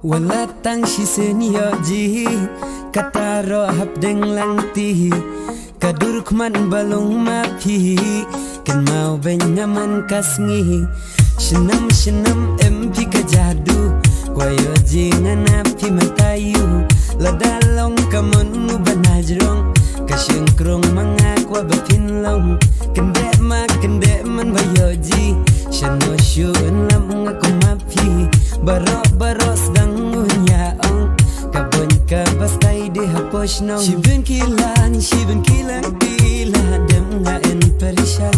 Walatang si senyo ji kataro hap deng lang ti kaduruk man balong mapi kan mau benyaman kasngi shenam shenam empi kajadu kwayo ji nganapi matayu ladalong kamon banajrong kasyengkrong mangakwa bapinlong kende man bayoji shano syun lam ngaku mapi baro sedang ngunyaong kabon kabastai di haposh nong shibin kilan tila dem ngaen perishan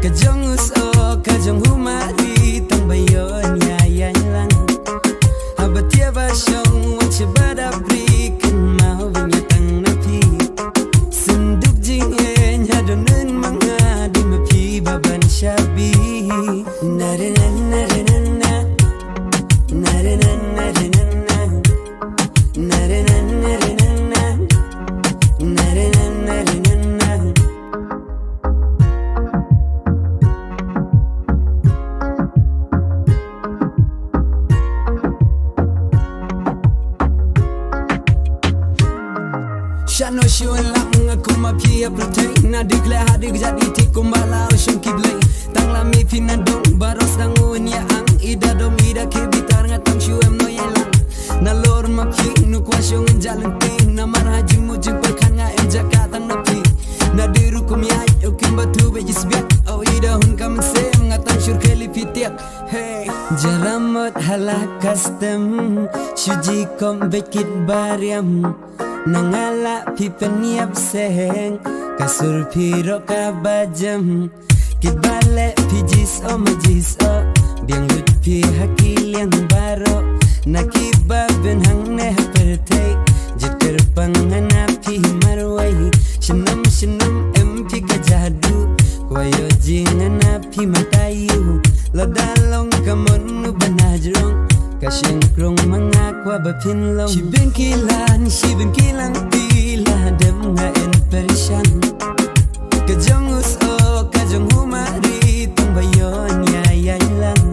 kajong uso kajong humari tang bayon yayan lang habatia basyong wache badabri kan mau benyatang napi senduk jingen hadonen manga di mapi baban syabi narenan Shano shun lang aku mapi apretay na dikla hadig jadi tikum bala oshun kiblay tang lami pinadong baros dang unya ang ida dom ida kebitar ngatang shuem no yelang na lor mapi nu kwasyong jalan tin na marhaji mujing perkan nga en jakatang napi na diru kumyay ukim batu bejis biak au ida hun kam sem ngatang shur keli pitiak hey jaramot hala custom shuji kom bekit bariam nangala pipeniap seheng kasur piro kabajam kibale pijis o majis o biang lut pi hakil yang baro nakibaben hang ne hapertay jeter pangana pi marwai shenam empi kajadu kwayo jingana pi matayu ladalong kamon banajrong kasyengkrong mangakwa bapinlong shibin kilan tila dem ngaen perishan kajong uso kajong humari tong bayon yayan lang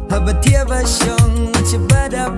habatia basyong wache badab